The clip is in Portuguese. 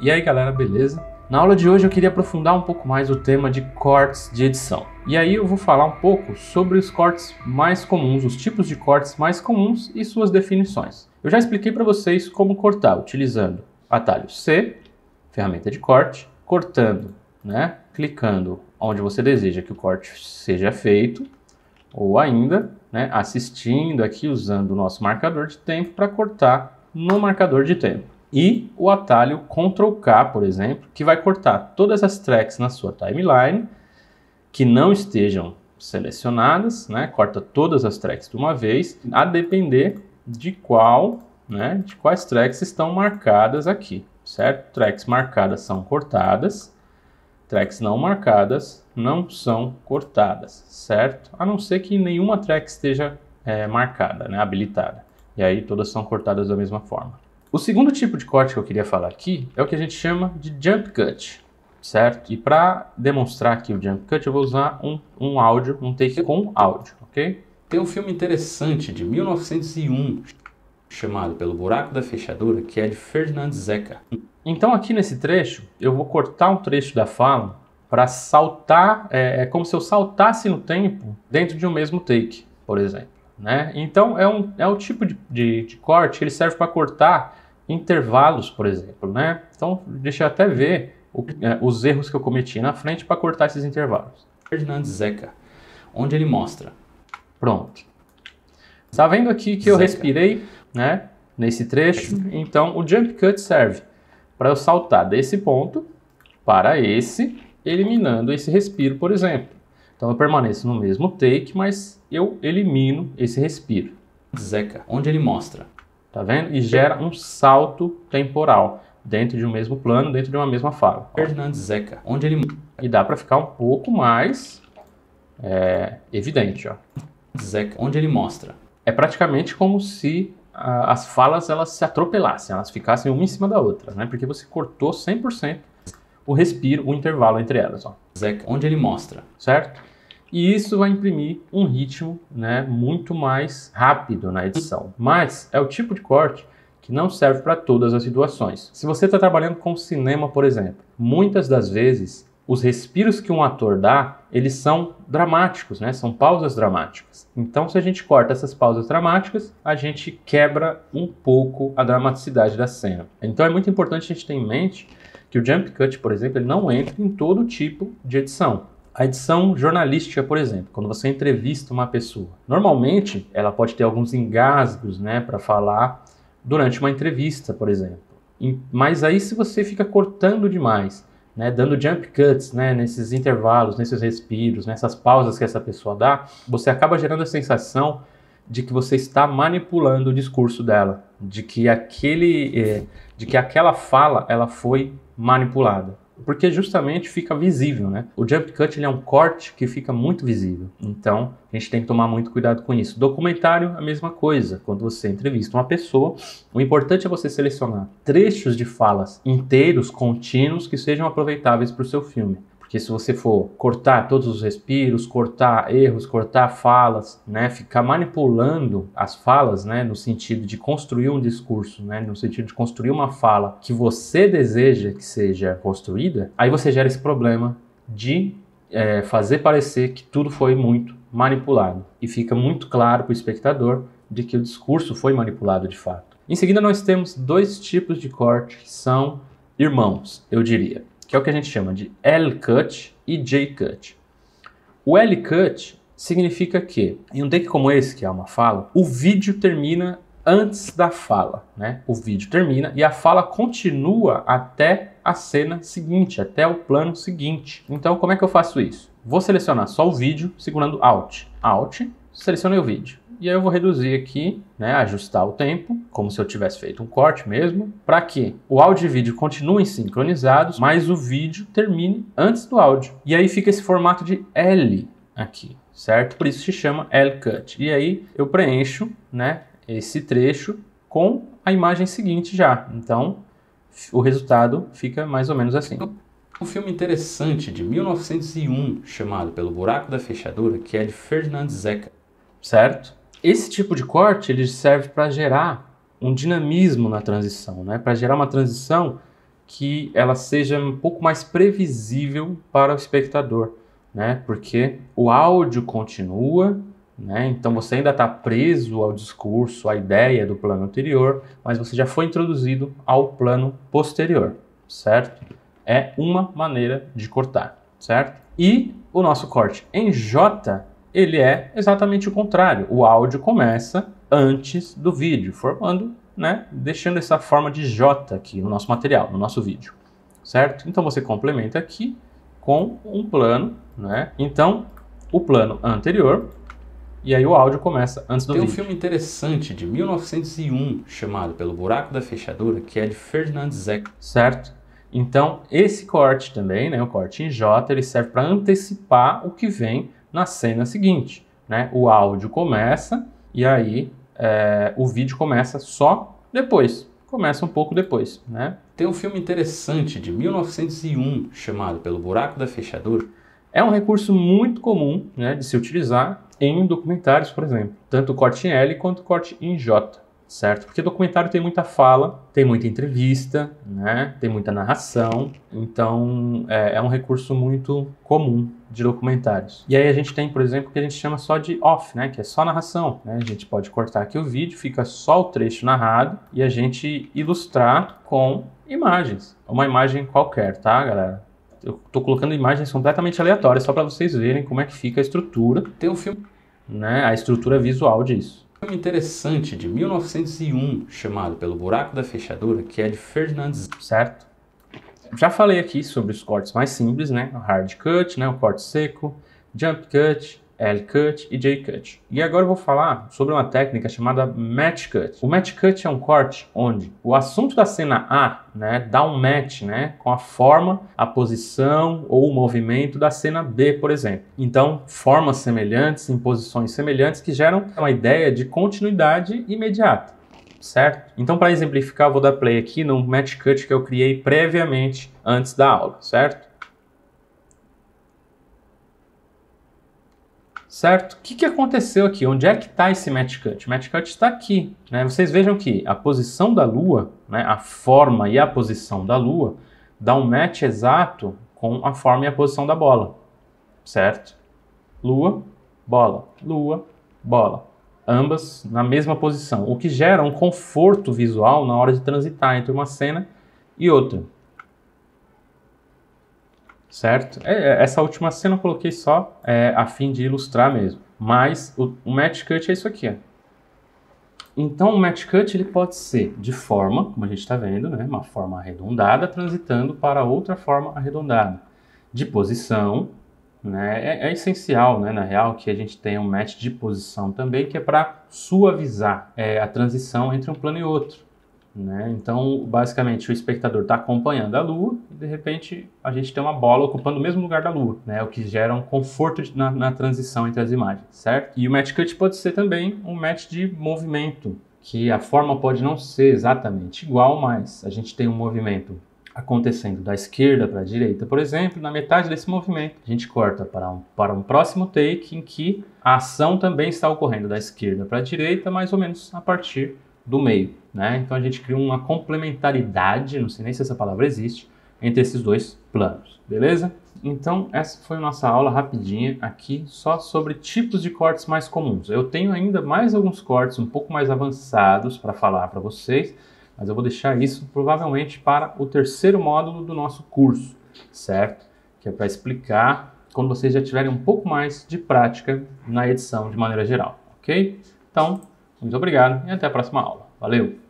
E aí galera, beleza? Na aula de hoje eu queria aprofundar um pouco mais o tema de cortes de edição. E aí eu vou falar um pouco sobre os cortes mais comuns, os tipos de cortes mais comuns e suas definições. Eu já expliquei para vocês como cortar utilizando atalho C, ferramenta de corte, cortando, clicando onde você deseja que o corte seja feito, ou ainda assistindo aqui usando o nosso marcador de tempo para cortar no marcador de tempo. E o atalho Ctrl K, por exemplo, que vai cortar todas as tracks na sua timeline que não estejam selecionadas, corta todas as tracks de uma vez, a depender de quais tracks estão marcadas aqui, certo? Tracks marcadas são cortadas, tracks não marcadas não são cortadas, certo? A não ser que nenhuma track esteja marcada, habilitada. E aí todas são cortadas da mesma forma. O segundo tipo de corte que eu queria falar aqui é o que a gente chama de Jump Cut, certo? E para demonstrar aqui o Jump Cut eu vou usar um áudio, um take com áudio, ok? Tem um filme interessante de 1901 chamado Pelo Buraco da Fechadura, que é de Ferdinand Zecca. Então aqui nesse trecho eu vou cortar um trecho da fala para saltar, como se eu saltasse no tempo dentro de um mesmo take, por exemplo. Então é o tipo de corte que ele serve para cortar intervalos, por exemplo. Então deixa eu até ver os erros que eu cometi na frente para cortar esses intervalos. Ferdinand Zecca, onde ele mostra. Pronto. Está vendo aqui que eu respirei nesse trecho? Então o Jump Cut serve para eu saltar desse ponto para esse, eliminando esse respiro, por exemplo. Então eu permaneço no mesmo take, mas eu elimino esse respiro. Zecca, onde ele mostra. Tá vendo? E gera um salto temporal dentro de um mesmo plano, dentro de uma mesma fala. Ferdinand Zecca, onde ele... E dá para ficar um pouco mais evidente, ó. Zecca, onde ele mostra. É praticamente como se as falas elas se atropelassem, elas ficassem uma em cima da outra, porque você cortou 100% o respiro, o intervalo entre elas, ó. Zecca, onde ele mostra, certo? E isso vai imprimir um ritmo muito mais rápido na edição. Mas é o tipo de corte que não serve para todas as situações. Se você está trabalhando com cinema, por exemplo, muitas das vezes os respiros que um ator dá, eles são dramáticos, são pausas dramáticas. Então se a gente corta essas pausas dramáticas, a gente quebra um pouco a dramaticidade da cena. Então é muito importante a gente ter em mente que o Jump Cut, por exemplo, ele não entra em todo tipo de edição. A edição jornalística, por exemplo, quando você entrevista uma pessoa. Normalmente, ela pode ter alguns engasgos para falar durante uma entrevista, por exemplo. Mas aí se você fica cortando demais, dando jump cuts nesses intervalos, nesses respiros, nessas pausas que essa pessoa dá, você acaba gerando a sensação de que você está manipulando o discurso dela, de que aquela fala ela foi manipulada. Porque justamente fica visível, O Jump Cut ele é um corte que fica muito visível. Então, a gente tem que tomar muito cuidado com isso. Documentário, a mesma coisa. Quando você entrevista uma pessoa, o importante é você selecionar trechos de falas inteiros, contínuos, que sejam aproveitáveis para o seu filme. Porque se você for cortar todos os respiros, cortar erros, cortar falas, ficar manipulando as falas, no sentido de construir um discurso, no sentido de construir uma fala que você deseja que seja construída, aí você gera esse problema de fazer parecer que tudo foi muito manipulado. E fica muito claro para o espectador de que o discurso foi manipulado de fato. Em seguida nós temos dois tipos de corte que são irmãos, eu diria. Que é o que a gente chama de L-Cut e J-Cut. O L-Cut significa que, em um take como esse, que é uma fala, o vídeo termina antes da fala, O vídeo termina e a fala continua até a cena seguinte, até o plano seguinte. Então, como é que eu faço isso? Vou selecionar só o vídeo segurando Alt. Alt, selecionei o vídeo. E aí eu vou reduzir aqui, ajustar o tempo, como se eu tivesse feito um corte mesmo, para que o áudio e vídeo continuem sincronizados, mas o vídeo termine antes do áudio. E aí fica esse formato de L aqui, certo? Por isso se chama L-Cut. E aí eu preencho, esse trecho com a imagem seguinte já. Então o resultado fica mais ou menos assim. Um filme interessante de 1901 chamado Pelo Buraco da Fechadura, que é de Ferdinand Zecca, certo? Esse tipo de corte ele serve para gerar um dinamismo na transição, para gerar uma transição que ela seja um pouco mais previsível para o espectador, né? Porque o áudio continua, né? Então você ainda está preso ao discurso, à ideia do plano anterior, mas você já foi introduzido ao plano posterior, certo? É uma maneira de cortar, certo? E o nosso corte em J, ele é exatamente o contrário. O áudio começa antes do vídeo, formando, né, deixando essa forma de J aqui no nosso material, no nosso vídeo, certo? Então você complementa aqui com um plano, né? Então, o plano anterior, e aí o áudio começa antes do vídeo. Tem um filme interessante de 1901 chamado Pelo Buraco da Fechadura, que é de Ferdinand Zech, certo? Então, esse corte também, né, o corte em J, ele serve para antecipar o que vem na cena seguinte, né? O áudio começa e aí o vídeo começa só depois, começa um pouco depois, né? Tem um filme interessante de 1901 chamado Pelo Buraco da Fechadura. É um recurso muito comum, né, de se utilizar em documentários, por exemplo, tanto o corte em L quanto o corte em J, certo? Porque documentário tem muita fala, tem muita entrevista, né? Tem muita narração, então é um recurso muito comum de documentários. E aí a gente tem, por exemplo, o que a gente chama só de off, né? Que é só narração, né? A gente pode cortar aqui o vídeo, fica só o trecho narrado e a gente ilustrar com imagens, uma imagem qualquer, tá, galera? Eu tô colocando imagens completamente aleatórias só para vocês verem como é que fica a estrutura. Tem um filme, né? A estrutura visual disso. Um filme interessante de 1901 chamado Pelo Buraco da Fechadura, que é de Ferdinand Zech, certo? Já falei aqui sobre os cortes mais simples, né? O hard cut, né? O corte seco, jump cut, L cut e J cut. E agora eu vou falar sobre uma técnica chamada match cut. O match cut é um corte onde o assunto da cena A, né, dá um match, né, com a forma, a posição ou o movimento da cena B, por exemplo. Então, formas semelhantes, em posições semelhantes que geram uma ideia de continuidade imediata, certo? Então, para exemplificar, eu vou dar play aqui no match cut que eu criei previamente antes da aula, certo? Certo? O que aconteceu aqui? Onde é que está esse match cut? O match cut está aqui, né? Vocês vejam que a posição da Lua, né, a forma e a posição da Lua, dá um match exato com a forma e a posição da bola, certo? Lua, bola. Ambas na mesma posição, o que gera um conforto visual na hora de transitar entre uma cena e outra. Certo? Essa última cena eu coloquei só a fim de ilustrar mesmo. Mas o match cut é isso aqui. Ó. Então o match cut ele pode ser de forma, como a gente está vendo, né? Uma forma arredondada transitando para outra forma arredondada. De posição, né? É essencial, né, na real, que a gente tenha um match de posição também, que é para suavizar a transição entre um plano e outro. Né? Então, basicamente, o espectador está acompanhando a Lua e, de repente, a gente tem uma bola ocupando o mesmo lugar da Lua, né? O que gera um conforto na transição entre as imagens, certo? E o match cut pode ser também um match de movimento, que a forma pode não ser exatamente igual, mas a gente tem um movimento acontecendo da esquerda para a direita, por exemplo. Na metade desse movimento, a gente corta para um próximo take em que a ação também está ocorrendo da esquerda para a direita, mais ou menos a partir do meio, né? Então a gente cria uma complementaridade, não sei nem se essa palavra existe, entre esses dois planos, beleza? Então essa foi a nossa aula rapidinha aqui, só sobre tipos de cortes mais comuns. Eu tenho ainda mais alguns cortes um pouco mais avançados para falar para vocês, mas eu vou deixar isso provavelmente para o terceiro módulo do nosso curso, certo? Que é para explicar quando vocês já tiverem um pouco mais de prática na edição de maneira geral, ok? Então, muito obrigado e até a próxima aula. Valeu!